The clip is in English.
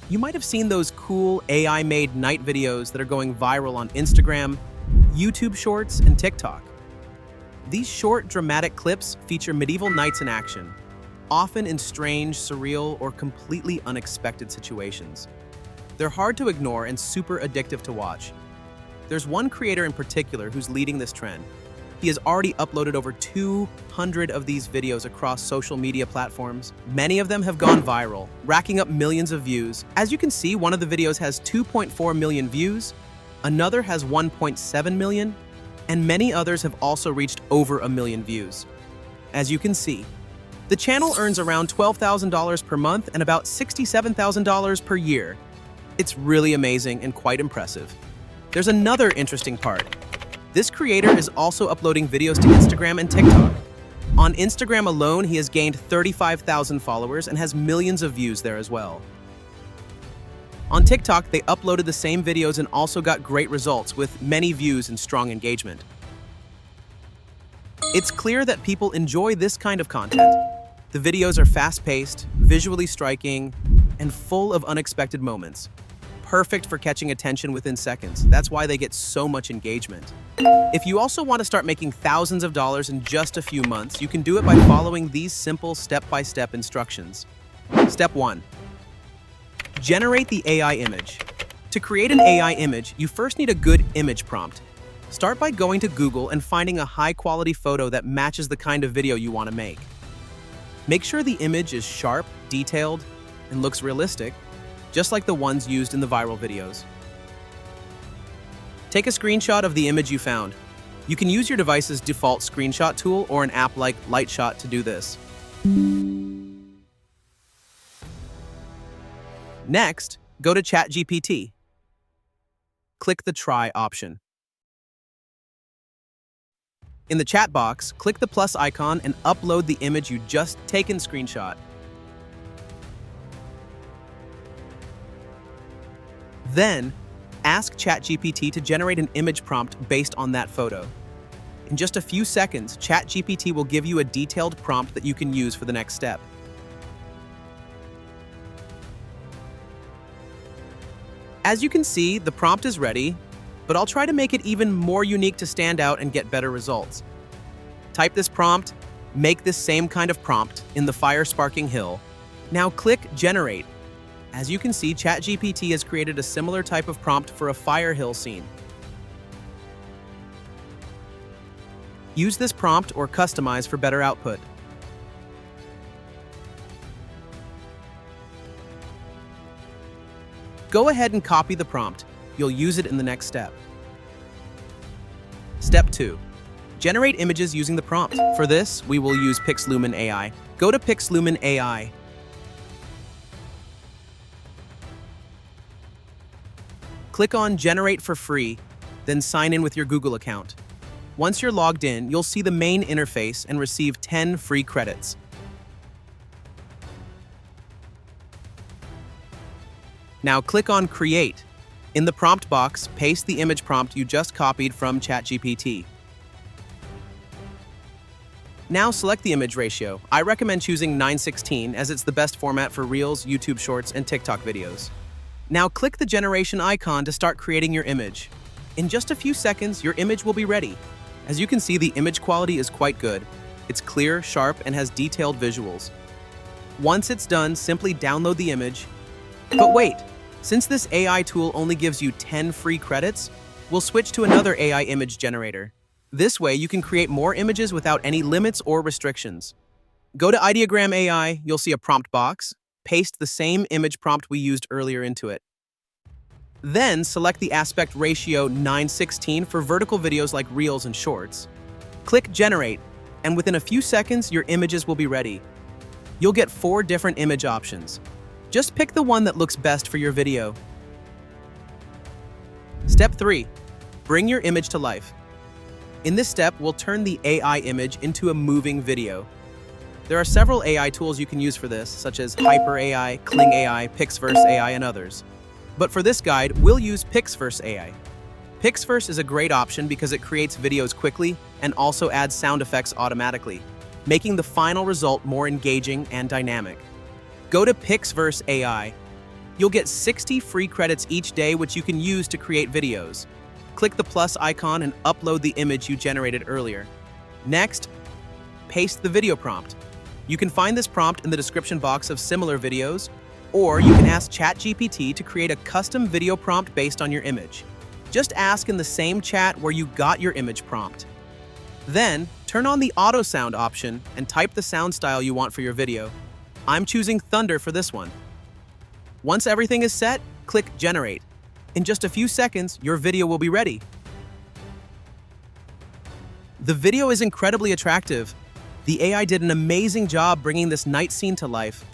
You might have seen those cool AI-made night videos that are going viral on Instagram, YouTube Shorts, and TikTok. These short, dramatic clips feature medieval knights in action, often in strange, surreal, or completely unexpected situations. They're hard to ignore and super addictive to watch. There's one creator in particular who's leading this trend. He has already uploaded over 200 of these videos across social media platforms. Many of them have gone viral, racking up millions of views. As you can see, one of the videos has 2.4 million views, another has 1.7 million, and many others have also reached over 1 million views. As you can see, the channel earns around $12,000 per month and about $67,000 per year. It's really amazing and quite impressive. There's another interesting part. This creator is also uploading videos to Instagram and TikTok. On Instagram alone, he has gained 35,000 followers and has millions of views there as well. On TikTok, they uploaded the same videos and also got great results with many views and strong engagement. It's clear that people enjoy this kind of content. The videos are fast-paced, visually striking, and full of unexpected moments. Perfect for catching attention within seconds. That's why they get so much engagement. If you also want to start making thousands of dollars in just a few months, you can do it by following these simple step-by-step instructions. Step 1. Generate the AI image. To create an AI image, you first need a good image prompt. Start by going to Google and finding a high-quality photo that matches the kind of video you want to make. Make sure the image is sharp, detailed, and looks realistic, just like the ones used in the viral videos. Take a screenshot of the image you found. You can use your device's default screenshot tool or an app like Lightshot to do this. Next, go to ChatGPT. Click the Try option. In the chat box, click the plus icon and upload the image you just taken screenshot. Then, ask ChatGPT to generate an image prompt based on that photo. In just a few seconds, ChatGPT will give you a detailed prompt that you can use for the next step. As you can see, the prompt is ready, but I'll try to make it even more unique to stand out and get better results. Type this prompt, make this same kind of prompt in the fire-sparking hill. Now click Generate. As you can see, ChatGPT has created a similar type of prompt for a fire hill scene. Use this prompt or customize for better output. Go ahead and copy the prompt. You'll use it in the next step. Step 2. Generate images using the prompt. For this, we will use Pixlumen AI. Go to Pixlumen AI. Click on Generate for free, then sign in with your Google account. Once you're logged in, you'll see the main interface and receive 10 free credits. Now click on Create. In the prompt box, paste the image prompt you just copied from ChatGPT. Now select the image ratio. I recommend choosing 9:16 as it's the best format for Reels, YouTube Shorts, and TikTok videos. Now click the generation icon to start creating your image. In just a few seconds, your image will be ready. As you can see, the image quality is quite good. It's clear, sharp, and has detailed visuals. Once it's done, simply download the image. But wait, since this AI tool only gives you 10 free credits, we'll switch to another AI image generator. This way, you can create more images without any limits or restrictions. Go to Ideogram AI, you'll see a prompt box. Paste the same image prompt we used earlier into it. Then select the aspect ratio 9:16 for vertical videos like Reels and Shorts. Click Generate, and within a few seconds, your images will be ready. You'll get 4 different image options. Just pick the one that looks best for your video. Step 3. Bring your image to life. In this step, we'll turn the AI image into a moving video. There are several AI tools you can use for this, such as Hyper AI, Kling AI, Pixverse AI, and others. But for this guide, we'll use Pixverse AI. Pixverse is a great option because it creates videos quickly and also adds sound effects automatically, making the final result more engaging and dynamic. Go to Pixverse AI. You'll get 60 free credits each day, which you can use to create videos. Click the plus icon and upload the image you generated earlier. Next, paste the video prompt. You can find this prompt in the description box of similar videos, or you can ask ChatGPT to create a custom video prompt based on your image. Just ask in the same chat where you got your image prompt. Then, turn on the auto sound option and type the sound style you want for your video. I'm choosing Thunder for this one. Once everything is set, click Generate. In just a few seconds, your video will be ready. The video is incredibly attractive. The AI did an amazing job bringing this night scene to life.